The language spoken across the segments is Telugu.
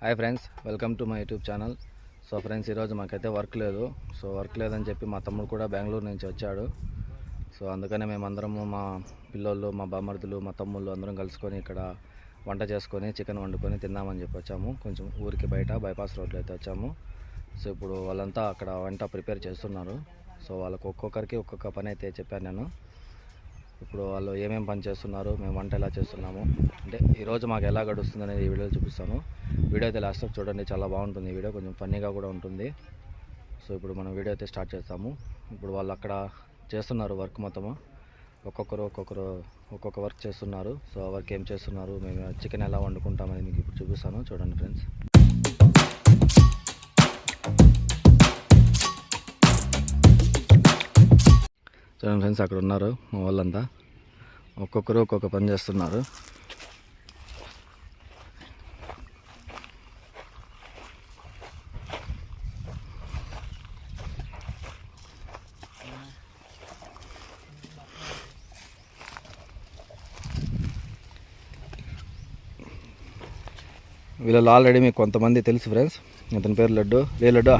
Hi friends, welcome to my YouTube channel. So friends, ఈరోజు మాకైతే వర్క్ లేదని చెప్పి మా తమ్ముడు కూడా బెంగళూరు నుంచి వచ్చాడు. సో అందుకనే మేమందరము మా పిల్లోళ్ళు, మా బామర్దులు, మా తమ్ముళ్ళు అందరం కలుసుకొని ఇక్కడ వంట చేసుకొని చికెన్ వండుకొని తిందామని చెప్పి వచ్చాము. కొంచెం ఊరికి బయట బైపాస్ రోడ్లో అయితే వచ్చాము. సో ఇప్పుడు వాళ్ళంతా అక్కడ వంట ప్రిపేర్ చేస్తున్నారు. సో వాళ్ళకు ఒక్కొక్కరికి ఒక్కొక్క పని అయితే చెప్పాను నేను. ఇప్పుడు వాళ్ళు ఏమేమి పని చేస్తున్నారు, మేము వంట ఎలా చేస్తున్నాము, అంటే ఈరోజు మాకు ఎలా గడుస్తుంది అనేది ఈ వీడియోలో చూపిస్తాను. వీడియో అయితే లాస్ట్ వరకు చూడండి, చాలా బాగుంటుంది. ఈ వీడియో కొంచెం ఫన్నీగా కూడా ఉంటుంది. సో ఇప్పుడు మనం వీడియో అయితే స్టార్ట్ చేస్తాము. ఇప్పుడు వాళ్ళు అక్కడ చేస్తున్నారు వర్క్ మొత్తము. ఒక్కొక్కరు ఒక్కొక్క వర్క్ చేస్తున్నారు. సో ఆ వర్క్ ఏం చేస్తున్నారు, మేము చికెన్ ఎలా వండుకుంటామని మీకు ఇప్పుడు చూపిస్తాను. చూడండి ఫ్రెండ్స్. చూడండి ఫ్రెండ్స్, అక్కడ ఉన్నారు మా వాళ్ళంతా. ఒక్కొక్కరు ఒక్కొక్క పని చేస్తున్నారు. వీళ్ళు ఆల్రెడీ మీకు కొంతమంది తెలుసు ఫ్రెండ్స్. ఇతని పేరు లడ్డు. లడ్డు,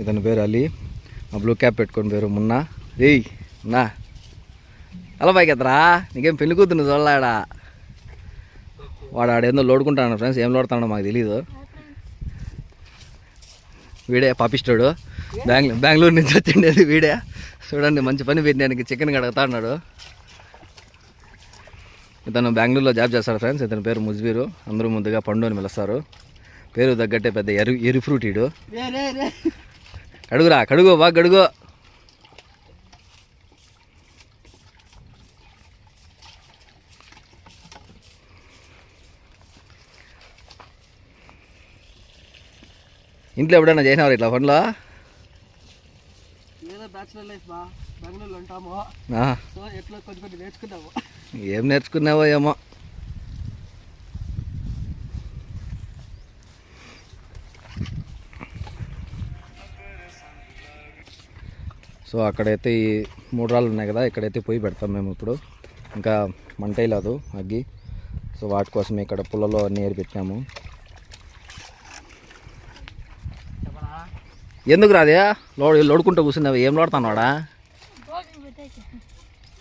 ఇతని పేరు అలీ. ఆ బ్లూ క్యాప్ పెట్టుకొని పేరు మున్నా. ఏయ్ నా అలా పైకి ఎత్తరా, నీకేం పెళ్లి కూతురు చూడలాడా. వాడు ఆడేందో లోడుకుంటాడు ఫ్రెండ్స్. ఏం లోడుతాడో మాకు తెలీదు. వీడే పాపిస్టాడు, బెంగళూరు నుంచి వచ్చిండేది వీడే. చూడండి, మంచి పని పెట్టినానికి చికెన్ కడుగుతా అన్నాడు. ఇతను బెంగళూరులో జాబ్ చేస్తాడు ఫ్రెండ్స్. ఇతని పేరు ముజ్బీరు. అందరూ ముందుగా పండు అని పిలుస్తారు. పేరు తగ్గట్టే పెద్ద ఎరి ఫ్రూటీడు. కడుగురా, కడుగు, బాగా కడుగు. ఇంట్లో ఎప్పుడైనా చేసినారు ఇట్లా పనులు? ఏం నేర్చుకున్నావో ఏమో. సో అక్కడైతే ఈ 3 రాళ్ళు ఉన్నాయి కదా, ఇక్కడైతే పొయ్యి పెడతాం మేము ఇప్పుడు. ఇంకా మంట లేదు అగ్గి. సో వాటి కోసం ఇక్కడ పుల్లలో అన్నీ ఏరి పెట్టాము. ఎందుకు రాదే లోడుకుంటూ కూర్చున్నావు? ఏం లోడుతాను వాడా?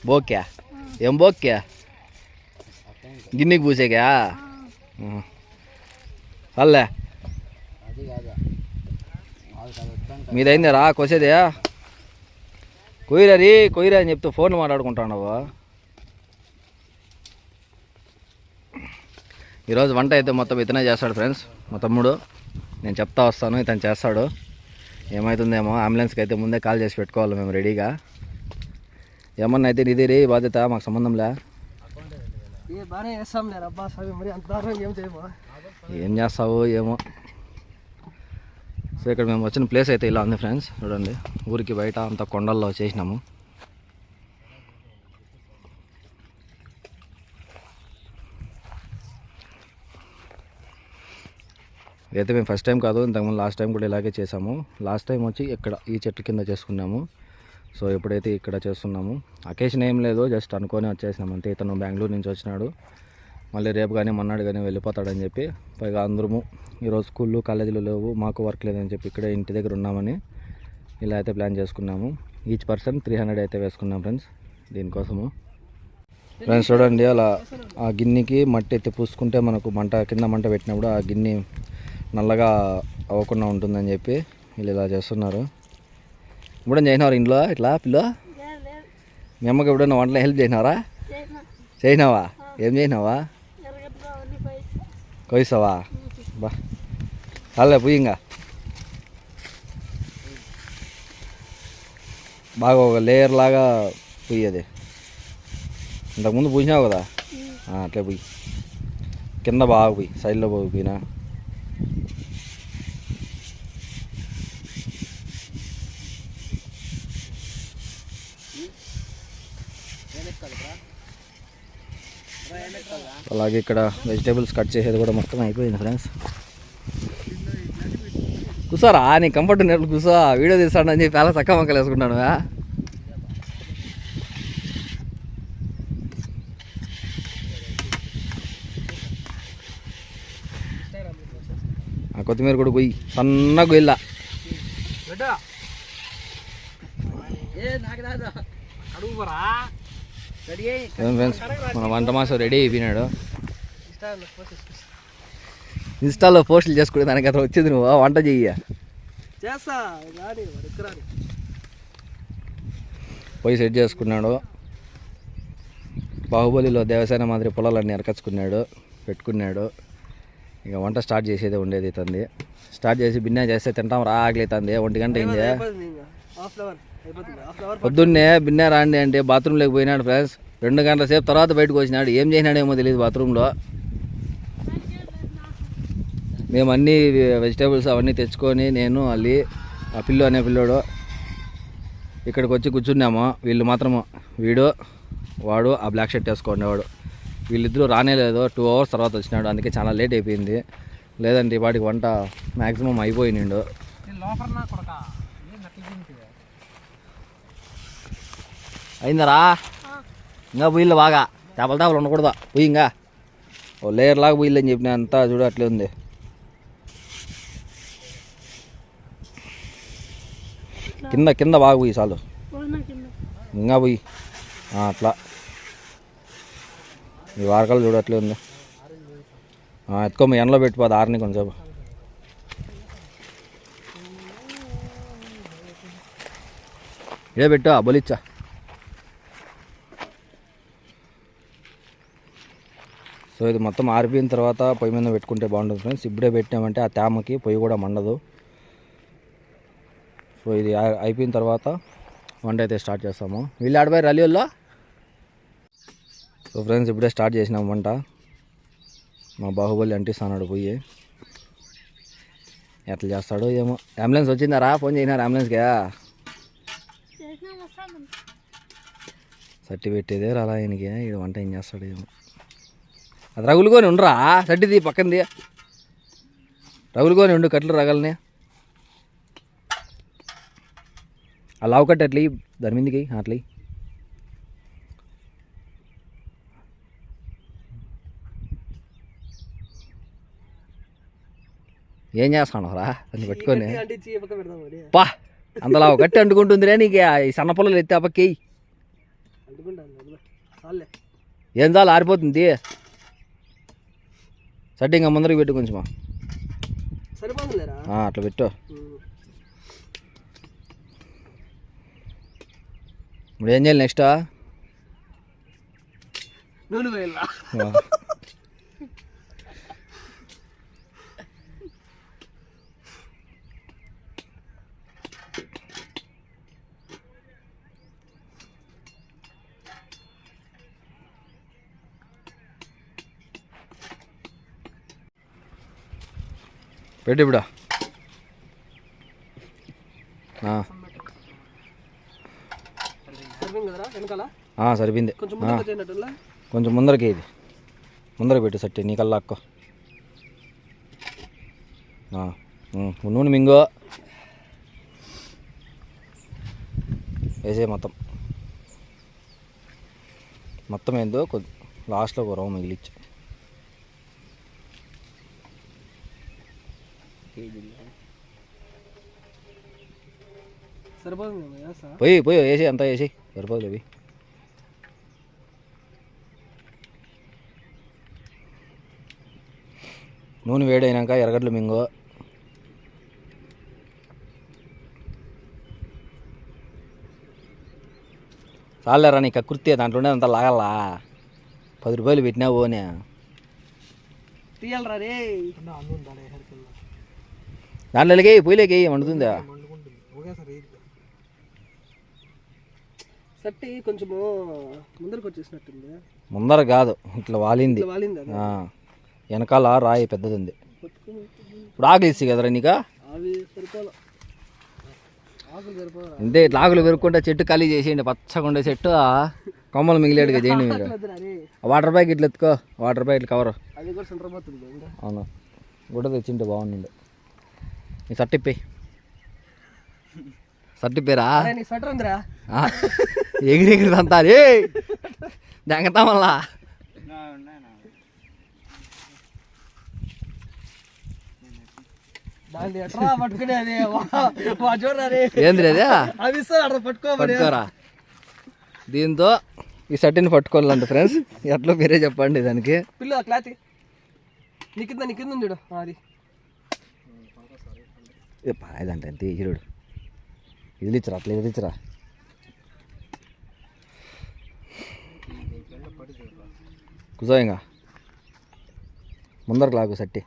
బోక్యా? ఏం బోక్యా? గిన్నెకి పూసేకా? అల్లే మీదైందా రా కోసేదే? కొయ్యరా అని చెప్తే ఫోన్లు మాట్లాడుకుంటున్నావు. ఈరోజు వంట అయితే మొత్తం ఇతనే చేస్తాడు ఫ్రెండ్స్. మా తమ్ముడు. నేను చెప్తా వస్తాను, ఇతను చేస్తాడు. ఏమవుతుందేమో, అంబులెన్స్కి అయితే ముందే కాల్ చేసి పెట్టుకోవాలి మేము రెడీగా. ఏమన్నా అయితే నీదే రే బాధ్యత, మాకు సంబంధంలే. ఏం చేస్తావు ఏమో. సో ఇక్కడ మేము వచ్చిన ప్లేస్ అయితే ఇలా ఉంది ఫ్రెండ్స్. చూడండి, ఊరికి బయట అంతా కొండల్లో చేసినాము. అయితే మేము ఫస్ట్ టైం కాదు, ఇంతకుముందు లాస్ట్ టైం కూడా ఇలాగే చేసాము. లాస్ట్ టైం వచ్చి ఇక్కడ ఈ చెట్టు కింద చేసుకున్నాము. సో ఎప్పుడైతే ఇక్కడ చేస్తున్నాము, అకేషన్ ఏం లేదు, జస్ట్ అనుకొని వచ్చేసినాము అంతే. ఇతను బెంగళూరు నుంచి వచ్చినాడు. మళ్ళీ రేపు కానీ మన్నాడు కానీ వెళ్ళిపోతాడని చెప్పి, పైగా అందరము ఈరోజు స్కూళ్ళు కాలేజీలు లేవు, మాకు వర్క్ లేదని చెప్పి ఇక్కడే ఇంటి దగ్గర ఉన్నామని ఇలా అయితే ప్లాన్ చేసుకున్నాము. ఈచ్ పర్సన్ 300 అయితే వేసుకున్నాం ఫ్రెండ్స్ దీనికోసము. ఫ్రెండ్స్ చూడండి, అలా ఆ గిన్నెకి మట్టి ఎత్తి పూసుకుంటే మనకు కింద మంట పెట్టినప్పుడు ఆ గిన్నె నల్లగా అవ్వకుండా ఉంటుందని చెప్పి వీళ్ళు ఇలా చేస్తున్నారు. ఎప్పుడైనా చేసినారు ఇంట్లో ఇట్లా పిల్ల? మీ అమ్మకి ఎప్పుడైనా వంటలో హెల్ప్ చేసినావరా? చేసినావా? ఏం చేసినావా? కొయ్యసావా? బా అల్లే పుయ్యంగా బాగా ఒక లేయర్ లాగా పుయ్యేది. ఇంతకుముందు పూసినావు కదా, అట్లే పోయి కింద బాగా పోయి సైడ్లో పోయినా. అలాగే ఇక్కడ వెజిటేబుల్స్ కట్ చేసేది కూడా మొత్తం అయిపోయింది ఫ్రెండ్స్. కూర్చోరా, నీ కంఫర్ట్ ఉన్నట్లు కూర్చో. వీడియో తీస్తాడని చెప్పి చాలా చక్క మొక్కలు వేసుకుంటాను. కొత్తిమీర కూడా పోయి సన్నగా గొయ్యిలా. ఫ్రెండ్స్ మన వంట మాసం రెడీ అయిపోయినాడు. ఇన్స్టాలో పోస్టులు చేసుకునే దానికి అతను వచ్చింది, నువ్వు వంట చెయ్య. పోయి సెట్ చేసుకున్నాడు. బాహుబలిలో దేవసేన మాదిరి పొలాలన్నీ ఎరకచ్చుకున్నాడు, పెట్టుకున్నాడు. ఇక వంట స్టార్ట్ చేసేదే ఉండేది ఇతంది. స్టార్ట్ చేసి బిన్నా చేస్తే తింటాం రా, ఆకలితుంది. 1 గంట అయింది. పొద్దున్నే బిన్నా రాండి అంటే బాత్రూంలోకి పోయినాడు ఫ్రెండ్స్. 2 గంటల సేపు తర్వాత బయటకు వచ్చినాడు. ఏం చేసినాడేమో తెలియదు బాత్రూంలో. మేము అన్నీ వెజిటేబుల్స్ అవన్నీ తెచ్చుకొని నేను అల్లి ఆ పిల్లు అనే పిల్లోడు ఇక్కడికి వచ్చి కూర్చున్నాము. వీళ్ళు మాత్రము వాడు ఆ బ్లాక్ షర్ట్ వేసుకునేవాడు. వీళ్ళిద్దరూ రానే లేదు. 2 అవర్స్ తర్వాత వచ్చినాడు. అందుకే చాలా లేట్ అయిపోయింది. లేదంటే వాడికి వంట మ్యాక్సిమం అయిపోయినాడు. అయిందరా? ఇంకా బుయ్యిలు బాగా చేపలు ఉండకూడదు. బుయ్యి ఇంకా ఓ లేయర్ లాగా బుయ్యిలు అని చెప్పిన అంతా చూడు అట్లే ఉంది. కింద కింద బాగా పోయి చాలు. ఇంకా పోయి అట్లా ఈ వారకాలు చూడు అట్లే ఉంది. ఎత్తుకోమ ఎండలో పెట్టిపోదు ఆరిని కొంచెం. ఇదే పెట్టు బొలిచ్చా. సో ఇది మొత్తం ఆరిపోయిన తర్వాత పొయ్యి మీద పెట్టుకుంటే బాగుంటుంది ఫ్రెండ్స్. ఇప్పుడే పెట్టామంటే ఆ తేమకి పొయ్యి కూడా మండదు. సో ఇది అయిపోయిన తర్వాత వంట అయితే స్టార్ట్ చేస్తాము. వీళ్ళు ఆడిపోయారు అలియోల్లో. సో ఫ్రెండ్స్ ఇప్పుడే స్టార్ట్ చేసినాము వంట. మా బాహుబలి అంటిస్తాడు పోయి. ఎట్లా చేస్తాడో ఏమో. అంబులెన్స్ వచ్చిందారా? ఫోన్ చేసినారు అంబులెన్స్కి? సట్టి పెట్టేదే రాలా ఆయనకి. ఈడు వంట ఏం చేస్తాడు ఏమో. అది రగులుకొని ఉండరా, సట్టిది పక్కనది రగులుకొని ఉండు. కట్లు రగలని ఆ లావు కట్టు అట్లా దాని మీదకి అట్లా. ఏం చేస్తాను రా దాన్ని పెట్టుకొని? పా అంతలా కట్టి అంటుకుంటుందిరే నీకు. ఈ సన్న పొలాలు ఎత్తే పక్కి ఏం చాలు ఆరిపోతుంది. సట్టి ఇంకా ముందరికి పెట్టు కొంచెమా. అట్లా పెట్టు. ఇప్పుడు ఏం చేయాలి నెక్స్ట్? పెట్టు ఇప్పుడు. సరిపోయింది. కొంచెం ముందరకి ఇది ముందర పెట్టు సట్టి నీకల్లా అక్క. నూనె మింగో వేసే మొత్తం ఏందో కొద్ది లాస్ట్లో ఒక రవ్వ మిగిలిచ్చు. పోయి వేసి అంతా వేసి సరిపోదు. అవి నూనె వేడైనాక ఎర్రగడ్డలు మింగో. చాలేరా నీకు కృత్తి దాంట్లోనే అంతా లాగల్లా. 10 రూపాయలు పెట్టినా పోనే దాంట్లోకి పొయ్యిలోకి వండుతుందా? కొంచెము ముందరకు వచ్చేసినట్టుంది. ముందర కాదు ఇట్లా వాలింది. వెనకాల రాయి పెద్దది ఉంది. ఇప్పుడు ఆకులు ఇచ్చి కదరా నీకు. అంటే ఇట్లా ఆకులు పెరుక్కుంటే చెట్టు ఖాళీ చేసేయండి. పచ్చగా ఉండే చెట్టు కొమ్మలు మిగిలేడుగా చేయండి మీరు. వాటర్ ప్యాకెట్లు ఎత్తుకో. వాటర్ ప్యాకెట్లు కవర్. అవును గుడ్డ తెచ్చింటే బాగుండు. నీ సట్టిప్పి సట్టిప్పేరా ఎగిరి అంతా జాగ్రత్త మళ్ళా. దాన్ని ఎట్లా పట్టుకునేది చూడరా ఏంది అదే అవి ఇస్తారు అట్లా పట్టుకోమని పట్టుకోరా. దీంతో ఈ షర్ట్ని పట్టుకోవాలంట ఫ్రెండ్స్. ఎట్లా మీరే చెప్పండి దానికి. పిల్ల క్లాత్ నీ కింద ఉంది చూడు అది పాయదంటే అంతే హీరోడు. ఇదిలిచ్చరా అట్లా ఇదిలిచ్చరా. కూర్చో ఇంకా ముందరకు లాగు సట్టి.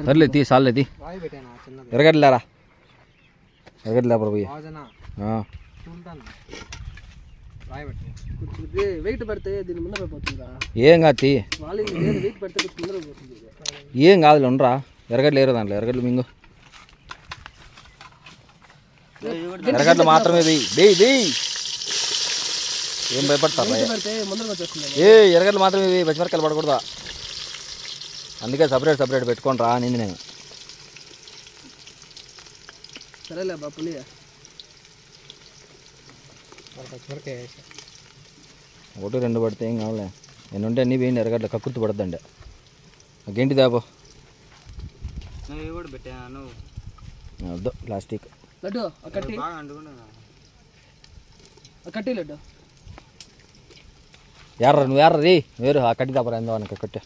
సర్లే తీ సార్లే తీ. ఎరగట్లేరా ఎరగట్లే పోయి వెయిట్ పెడితే దీని ముందర పోతుందా ఏం కాదు తీ. వెయిట్ పెడితే ముందర పోతుంది. ఏం కాదులే ఉండరా. ఎరగడ్లు ఏరో దాంట్లో ఎరగడ్లు మింగు. ఎరగడ్లు మాత్రమే వెయ్యి. ఏం భయపడతారు ఏ ఎరగడ్లు మాత్రమే వెయ్యి. పచ్చిమిరకాయలు పడకూడదా. అందుకే సపరేట్ పెట్టుకోండి రా నింది నేను. సరేలే బాపులి ఒకటి రెండు పడితే ఏం కావాలే. నేను ఉంటే అన్నీ వేయండి. ఎరగడ్లు కక్కుర్తి పడద్దండి. గేంటి దాపో వద్దు ప్లాస్టిక్ లడ్డు కట్టి లడ్డు ఎర్ర నువ్వు ఎర్ర రీ వేరు ఆ కట్టి దాపరా ఎందో అనక కట్టే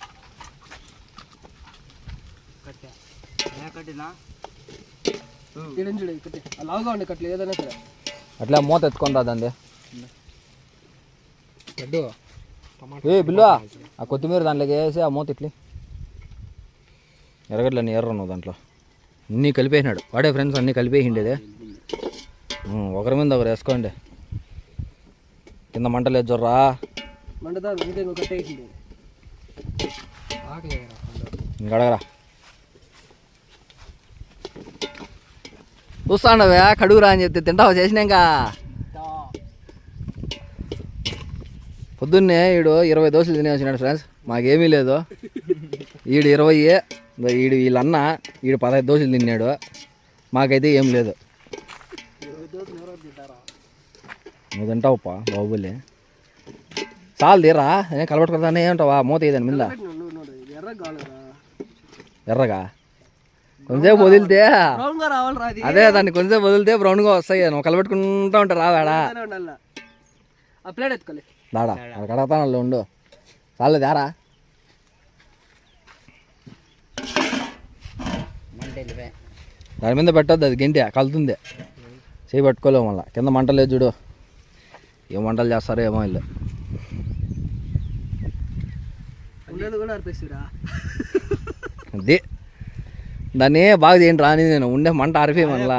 చూడు కట్టి లావుగా ఉండే కట్టలు ఏదైనా సరే అట్లా మూత ఎత్తుకొని రాదండి లడ్డు. ఏ బిల్లు ఆ కొత్తిమీర దాంట్లోకి వేసి ఆ మూత ఇట్లే. ఎరగడ్లన్నీ ఎర్ర నువ్వు దాంట్లో అన్నీ కలిపేసినాడు వాడే ఫ్రెండ్స్. అన్నీ కలిపేసిండేదే. ఒకరి మీద ఒకరు వేసుకోండి. కింద మంటలేదు జొర్రా ఇంకా అడగరా. చూస్తాండవే కడుగురా అని చెప్తే తింటావా చేసినాక. పొద్దున్నే ఈడు 20 దోశలు తినేసినాడు ఫ్రెండ్స్. మాకేమీ లేదు. ఈడు 20 వీళ్ళన్న ఈడు 15 దోశలు తిన్నాడు. మాకైతే ఏం లేదు. నువ్వు తింటావుపా బాబులే. చాలు తీరా ఏం కలపట్టుకుందానే ఏమంటావా. మూత ఇదని మీద ఎర్రగా కొంచెంసేపు వదిలితే అదే దాన్ని కొంచెంసేపు వదిలితే బ్రౌన్గా వస్తాయి. నువ్వు కలపెట్టుకుంటా ఉంటావు రావాడా దాడా అక్కడ కడతాను ఉండు. చాలు తేరా దాని మీద పెట్టద్దు. అది గంటి కలుతుంది. చేయి పట్టుకోలేము మళ్ళీ. కింద మంటలేదు చూడు. ఏం వంటలు చేస్తారో ఏమో వీళ్ళు. అదే దాన్ని బాగా చేయండి రాని. నేను ఉండే మంట ఆరిపోయి మళ్ళా.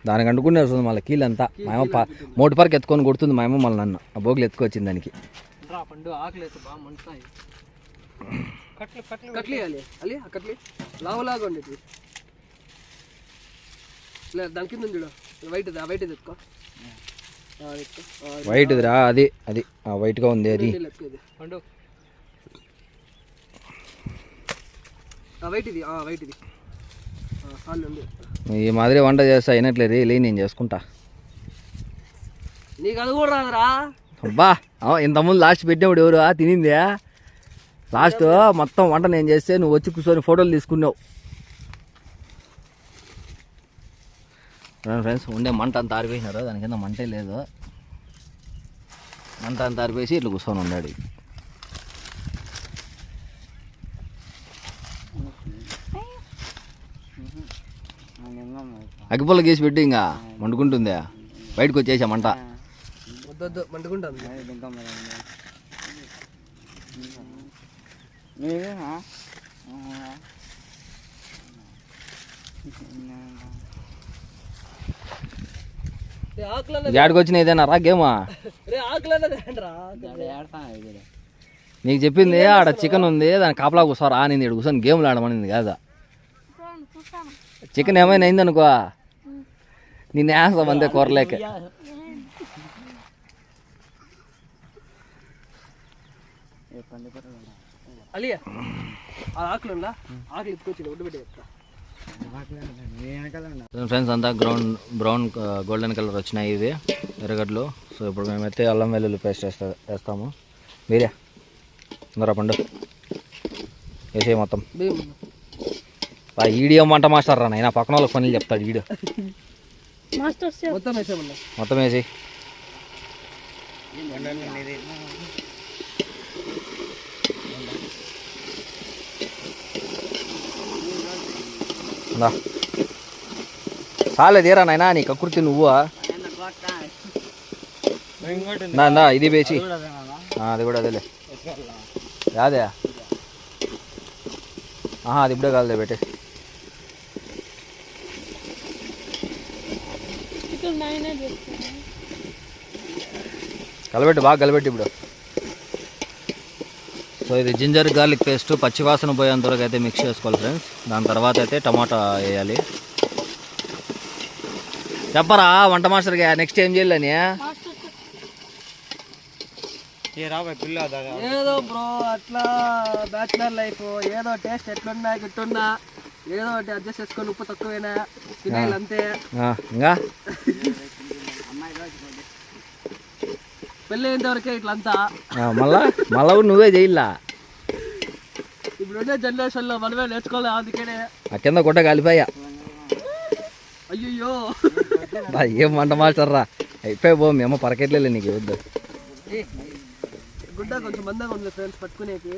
దానికి అంటుకునే వస్తుంది మళ్ళీ కీళ్ళంతా. మా అమ్మ మోటు పార్క్ ఎత్తుకొని కొడుతుంది మా అమ్మ మళ్ళీ నన్ను. ఆ బోగులు ఎత్తుకొచ్చింది దానికి. వైట్దిరా అది అది వైట్గా ఉంది అది. ఈ మాదిరి వంట చేస్తా అయినట్లేదు లే. నేను చేసుకుంటా. నీకు అది కూడా రాదురా. అబ్బా ఇంతకుముందు లాస్ట్ పెట్టినప్పుడు ఎవరు తినిందే. లాస్ట్ మొత్తం వంట నేను చేస్తే నువ్వు వచ్చి కూర్చొని ఫోటోలు తీసుకున్నావు. ఫ్రెండ్స్ ఉండే మంట అంతా ఆరిపోయినారు. దాని కింద మంటే లేదు. మంట అంతా ఆరిపోసి ఇట్లా కూర్చొని ఉన్నాడు. అగ్గిపుల్ల గీసి పెట్టి ఇంకా మండుకుంటుందే. బయటకు వచ్చేసా మంట. ఏడికి వచ్చిన ఇదేనా రా గేమా. నీకు చెప్పింది ఆడ చికెన్ ఉంది దాని కాపలా కూర్చోరా అని ఇడు కూర్చొని గేమ్లు ఆడమనింది కాదా. చికెన్ ఏమైనా అయిందనుకో నిన్ను వేస్తాం అంతే కూరలేక. అలియా ఆ ఆకులుందా ఆకులు ఎత్తుకొచ్చి ఒడ్డు పెట్టి చెప్తా. ఫ్రెండ్స్ అంతా బ్రౌన్ గోల్డెన్ కలర్ వచ్చినాయి ఇవి ఎర్రగడ్డలు. సో ఇప్పుడు మేమైతే అల్లం వెల్లుల్లి పేస్ట్ వేస్తాము. మీరే ఇందరా పండు వేసే మొత్తం. ఈడియో మంట మాస్టర్ రా నాయన, పక్కన వాళ్ళకి పనులు చెప్తాడు ఈడియో. మొత్తం వేసామన్నా, మొత్తం వేసి చాలే తీరా నాయనా నీ కకృతి నువ్వు. నా ఇది వేసి అది కూడా అదేలే యాదే అది ఇప్పుడే కాదులే పెట్టే. కలబెట్టి బాగా కలబెట్టి ఇప్పుడు. సో ఇది జింజర్ గార్లిక్ పేస్ట్ పచ్చివాసన పోయేంత వరకు అయితే మిక్స్ చేసుకోవాలి ఫ్రెండ్స్. దాని తర్వాత అయితే టమాటా వేయాలి. చెప్పరా వంట మాస్టర్గా నెక్స్ట్ ఏం చేయాలని? ఏదో బ్రో అట్లా బ్యాచులర్ లైఫ్, ఏదో టేస్ట్ ఎట్లున్నా గిట్టున్నా ఏదో ఒకటి అడ్జస్ట్ చేసుకొని ఉప్పు తక్కువైనా తినేయాలి అంతే. ఇంకా పెళ్ళి అయ్యేంత వరకే ఇట్లంతా. మళ్ళా నువ్వే చేయిల్లా. ఇప్పుడుండే జనరేషన్లో మనమే నేర్చుకోవాలి. అందుకనే ఆ కింద గుడ్డ కాలిపోయా. అయ్యో ఏం వంట మాస్టర్రా అయిపోయి పో. మేము పరకెట్లే నీకు వద్దు. గుడ్డ కొంచెం మందంగా ఉంది ఫ్రెండ్స్ పట్టుకునేకి.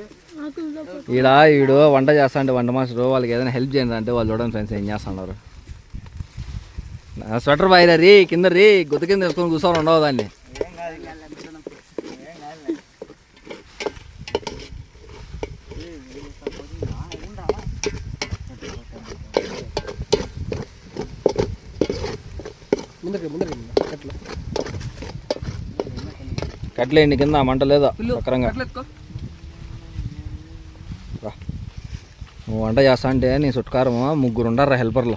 వీడు వంట చేస్తా అంటే వంట మాస్టర్ వాళ్ళకి ఏదైనా హెల్ప్ చేయండి అంటే వాళ్ళు చూడండి ఫ్రెండ్స్ ఏం చేస్తున్నారు. స్వెటర్ బాయిరా రీ కింద రీ గుత్త కింద వేసుకొని కూర్చొని ఉండవు దాన్ని. కట్లేండి కింద మంట లేదా సక్రంగా. నువ్వు వంట చేస్తా అంటే నీ చుట్కారం ముగ్గురు ఉండరా హెల్పర్లు.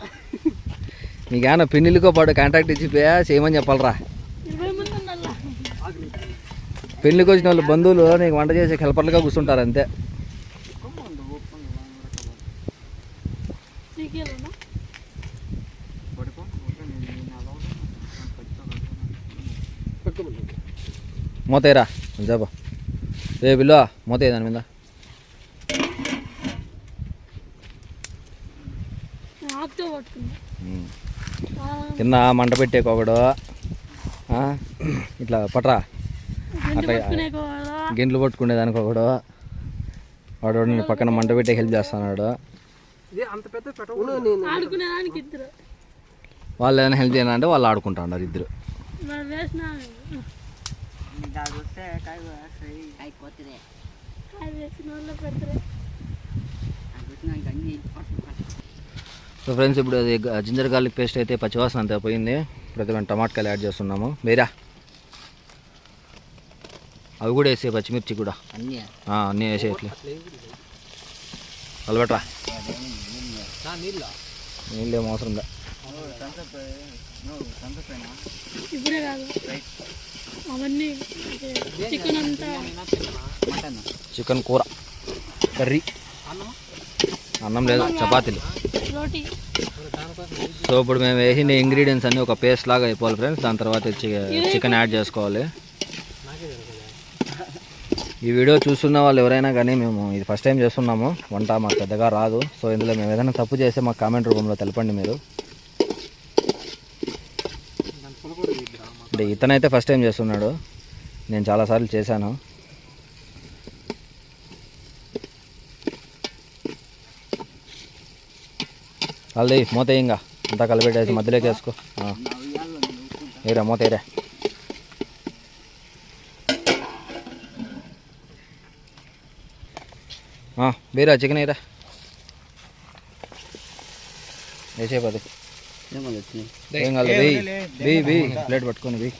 నీకేమన్నా పెళ్ళిళ్ళకో పాటు కాంట్రాక్ట్ ఇచ్చిపోయా చేయమని చెప్పాలరా. పెళ్ళికి వచ్చిన వాళ్ళు బంధువులు నీకు వంట చేసే హెల్పర్లుగా కూర్చుంటారు అంతే. మూతేరా చెప్ప ఏ బిల్లు మూతే దాని మీద. కింద మంట పెట్టేకొకడు ఇట్లా పట్రా అట్లా గింట్లు పట్టుకునేదానికి ఒకడు వాడు పక్కన మంట పెట్టే హెల్ప్ చేస్తున్నాడు. వాళ్ళు ఏదైనా హెల్ప్ చేయాలంటే వాళ్ళు ఆడుకుంటా ఉన్నారు ఇద్దరు. సో ఫ్రెండ్స్ ఇప్పుడు అది జింజర్ గార్లిక్ పేస్ట్ అయితే పచ్చివాసన అంతా పోయింది. ఇప్పుడు మేము టమాటాకాయలు యాడ్ చేస్తున్నాము. మీరా అవి కూడా వేసే పచ్చిమిర్చి కూడా అన్నీ వేసే ఇట్లా కలబెట్రా. నీళ్ళు ఏం అవసరం లే. చికెన్ కూర కర్రీ అన్నం లేదు చపాతీలు. సో ఇప్పుడు మేము వేసిన ఇంగ్రీడియంట్స్ అన్నీ ఒక పేస్ట్ లాగా అయిపోవాలి ఫ్రెండ్స్. దాని తర్వాత చికెన్ యాడ్ చేసుకోవాలి. ఈ వీడియో చూస్తున్న వాళ్ళు ఎవరైనా కానీ మేము ఇది ఫస్ట్ టైం చేస్తున్నాము వంట, మాకు పెద్దగా రాదు. సో ఇందులో మేము ఏదైనా తప్పు చేస్తే మాకు కామెంట్ రూపంలో తెలపండి మీరు. అంటే ఇతనైతే ఫస్ట్ టైం చేస్తున్నాడు, నేను చాలాసార్లు చేశాను. అల్ది మూత ఇంకా అంతా కలిపెట్టేసి మధ్యలోకి వేసుకో. ఏరా మూత ఏరా. బీరా చికెన్ ఏరా వేసేపది ఏం కాదు. వెయ్యి వెయ్యి ప్లేట్ పట్టుకొని వెయ్యి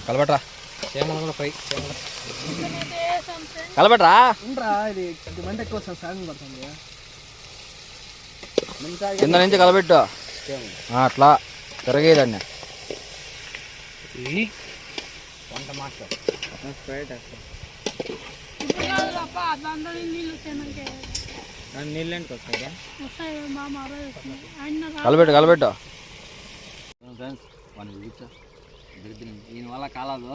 కలబట్రా. కలబట్రా ఇది మంట ఎక్కువ సాగం పడుతుంది. కింద నుంచి కలబెట్టు అట్లా తిరగేదాన్ని. మాస్టర్ స్ప్రైట్ నీళ్ళు ఏంటి వస్తాయి కలబెట్టు ఫ్రెండ్స్ వాడిని చూపించా దీని వల్ల కాలాలు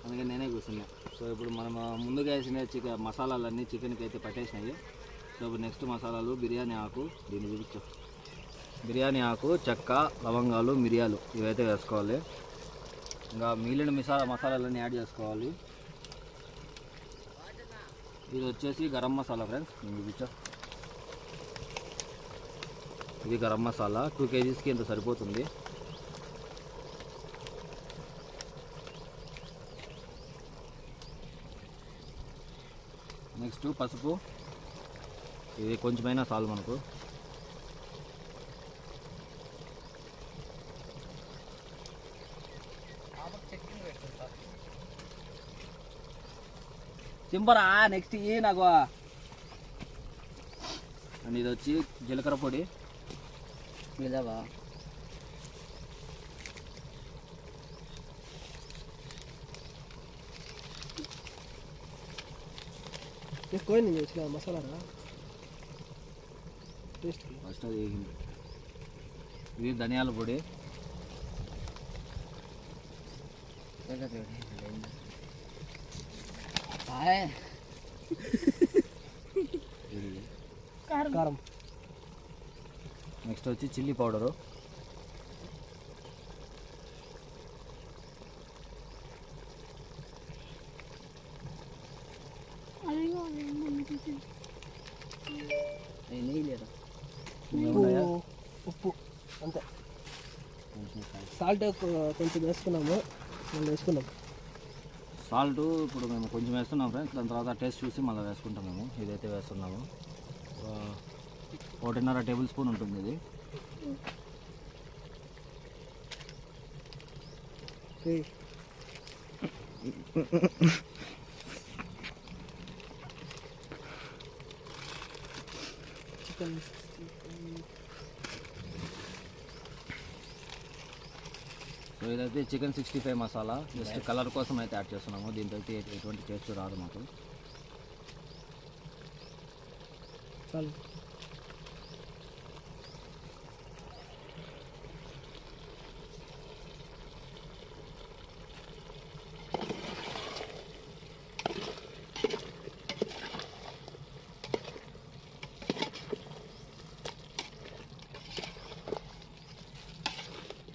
అందుకని నేనే కూర్చున్నా. సో ఇప్పుడు మనం ముందుగా వేసిన మసాలాలన్నీ చికెన్కి అయితే పట్టేసినాయి. సో ఇప్పుడు నెక్స్ట్ మసాలాలు బిర్యానీ ఆకు, దీన్ని చూపించు. బిర్యానీ ఆకు, చెక్క, లవంగాలు, మిరియాలు ఇవైతే వేసుకోవాలి. ఇంకా మిగిలిన మసాలాలన్నీ యాడ్ చేసుకోవాలి. ఇది వచ్చేసి గరం మసాలా ఫ్రెండ్స్, నేను చూపించా. ఇది గరం మసాలా 2 kgsకి ఇంత సరిపోతుంది. నెక్స్ట్ పసుపు, ఇది కొంచెమైనా చాలు మనకు. సింపరా నెక్స్ట్ ఇవి నాకు. అండ్ ఇది వచ్చి జీలకర్ర పొడి. ఇదావా ఎక్కువ మసాలా టేస్ట్ ఫస్ట్ అది వేగింది. ఇది ధనియాల పొడి. కారం. నెక్స్ట్ వచ్చి చిల్లీ పౌడరు. ఉప్పు అంతే. సాల్ట్ కొంచెం వేసుకున్నాము, మళ్ళీ వేసుకున్నాం. సాల్ట్ ఇప్పుడు మేము కొంచెం వేస్తున్నాం ఫ్రెండ్స్, దాని తర్వాత టేస్ట్ చూసి మళ్ళీ వేసుకుంటాం మేము. ఇదైతే వేస్తున్నాము 1.5 టేబుల్ స్పూన్ ఉంటుంది ఇది. చికెన్ సో ఇదైతే చికెన్ 65 మసాలా, జస్ట్ కలర్ కోసం అయితే యాడ్ చేస్తున్నాము. దీంతో అయితే ఎటువంటి టేస్ట్ రాదు మాకు. చాలు.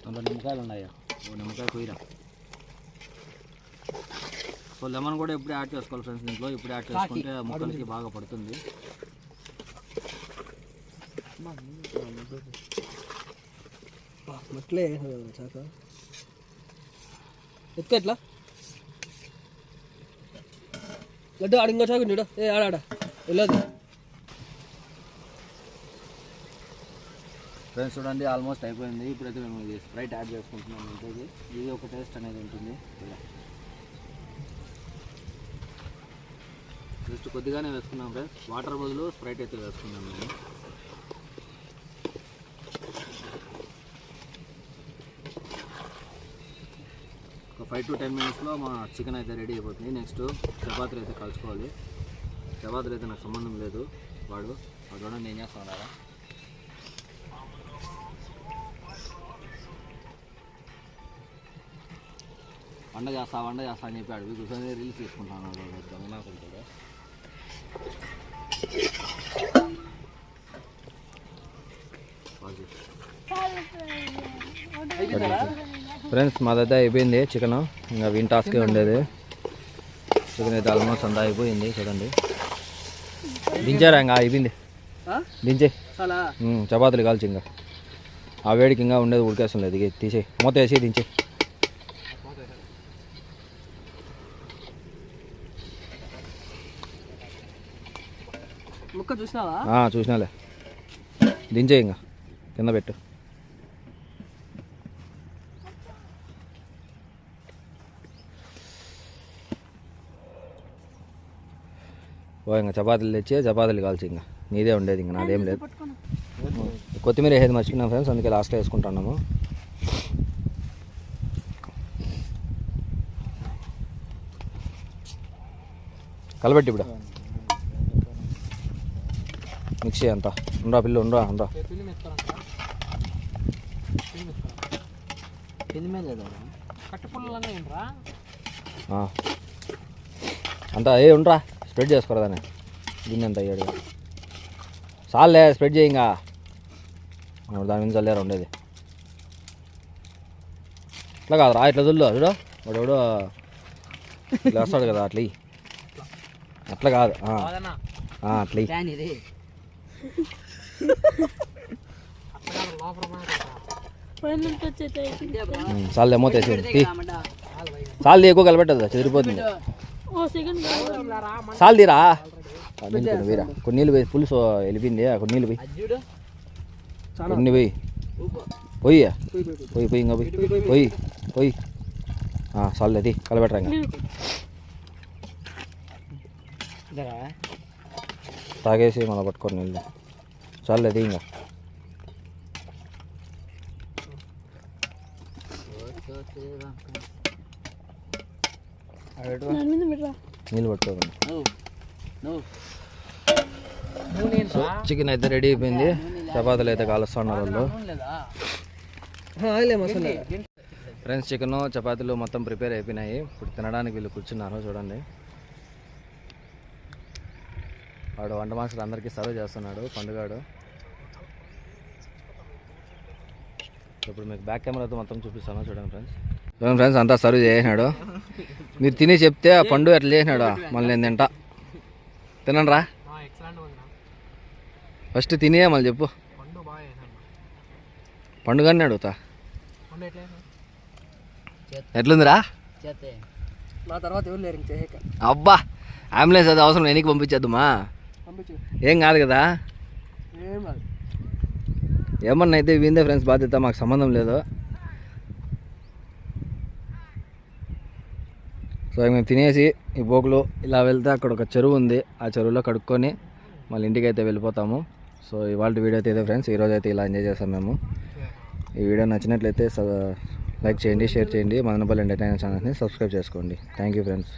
అందులో నిమ్మకాయలు ఉన్నాయా? నిమ్మకాయ కొయ్యరా. సో లెమన్ కూడా ఎప్పుడు యాడ్ చేసుకోవాలి ఫ్రెండ్స్ దీంట్లో. ఇప్పుడు యాడ్ చేసుకుంటే ముక్కలకి బాగా పడుతుంది. మట్లే చాక ఎత్తుకో ఎట్లా లడ్డు ఆడ ఇంకో చాకు చూడ. ఆడ వెళ్ళదు ఫ్రెండ్స్. చూడండి ఆల్మోస్ట్ అయిపోయింది. ఇప్పుడైతే మేము ఇది స్ప్రైట్ యాడ్ చేసుకుంటున్నాం. ఇంకోటి ఇది ఒక టేస్ట్ అనేది ఉంటుంది. జస్ట్ కొద్దిగానే వేసుకున్నాం ఫ్రెండ్స్. వాటర్ బదులు స్ప్రైట్ అయితే వేసుకున్నాం మేము. ఒక 5 to 10 minutesలో మా చికెన్ అయితే రెడీ అయిపోతుంది. నెక్స్ట్ చపాతీలు అయితే కలుసుకోవాలి. చపాతీలు అయితే నాకు సంబంధం లేదు. వాడు చూడండి నేను చేస్తాను కదా. వంట చేస్తా అని చెప్పి అడిగి కూర్చొని రీల్స్ తీసుకుంటాను. గమనాకుంటుందా ఫ్రెండ్స్. మాదైతే అయిపోయింది చికెన్. ఇంకా విన్ టాస్కే ఉండేది. చికెన్ అయితే ఆల్మోస్ట్ అంతా అయిపోయింది. చూడండి దించారా? ఇంకా అయిపోయింది. దించే చపాతీలు కాల్చి ఇంకా ఆ వేడికి ఇంకా ఉండేది ఉడికేసం లేదు. ఇది తీసే మూత వేసి దించే. ముక్క చూసినావా? చూసినాలే. దించే ఇంకా కింద పెట్టు. ఇంకా చపాతీలు తెచ్చి చపాతీలు కాల్చి ఇంకా నీదే ఉండేది. ఇంకా నాదేం లేదు. కొత్తిమీర వేసేది మర్చిపోయినాం ఫ్రెండ్స్, అందుకే లాస్ట్లో వేసుకుంటున్నాము. కలబెట్టి ఇప్పుడు మిక్సీ అంతా ఉండరా పిల్లు ఉండరా ఉండరా అంతా ఏ ఉండరా స్ప్రెడ్ చేసుకోరా దాన్ని గిన్నె అంత అయ్యాడు చాలే స్ప్రెడ్ చేయంగా దాని మీద చల్లేరా ఉండేది ఇట్లా కాదురా ఇట్లా దుల్లు చూడు వాడు ఇట్లా వస్తాడు కదా అట్లా అట్లా కాదు అట్లా చాలే మూత వేసి చాలు ఎక్కువ కలపెట్టదు చెదిరిపోతుంది చాలు తీరా వీరా కొన్ని నీళ్ళు పోయి పులుసు వెళ్ళిపోయింది కొన్ని నీళ్ళు పోయి కొన్ని పోయి పోయి పోయి పోయి ఇంకా పోయి పోయి పోయి చాలు అది కలపెట్టరా ఇంకా తాగేసి మళ్ళీ పట్టుకొని నీళ్ళు చాలు అది ఇంకా నీళ్ళు పట్టుకోకండి చికెన్ అయితే రెడీ అయిపోయింది చపాతీలు అయితే కాలుస్తున్నారు వాళ్ళు ఫ్రెండ్స్ చికెన్ చపాతీలు మొత్తం ప్రిపేర్ అయిపోయినాయి ఇప్పుడు తినడానికి వీళ్ళు కూర్చున్నారు చూడండి వాడు వంట మాస్టర్ అందరికీ సర్వ్ చేస్తున్నాడు పండుగాడు ఇప్పుడు మీకు బ్యాక్ కెమెరాతో మొత్తం చూపిస్తాను చూడండి ఫ్రెండ్స్ అంతా సర్వ్ చేసినాడు మీరు తిని చెప్తే ఆ పండు ఎట్లా చేసినాడు మళ్ళీ నేను తింటా తినండి రా ఫస్ట్ తినే మళ్ళీ చెప్పు పండుగని అడుగుతా ఎట్లుందిరా అబ్బా అంబులెన్స్ అది అవసరం ఎనికి పంపించేద్దామా ఏం కాదు కదా ఏమన్నా అయితే వీందే ఫ్రెండ్స్ బాధ్యత మాకు సంబంధం లేదు సో మేము తినేసి ఈ బోకులు ఇలా వెళ్తే అక్కడ ఒక చెరువు ఉంది ఆ చెరువులో కడుక్కొని మళ్ళీ ఇంటికి అయితే వెళ్ళిపోతాము సో ఇవాళ వీడియో అయితే ఇదే ఫ్రెండ్స్ ఈరోజు అయితే ఇలా ఎంజాయ్ చేస్తాం మేము ఈ వీడియో నచ్చినట్లయితే లైక్ చేయండి షేర్ చేయండి మదనపల్లి ఎంటర్టైన్మెంట్ ఛానల్ని సబ్స్క్రైబ్ చేసుకోండి థ్యాంక్ యూ ఫ్రెండ్స్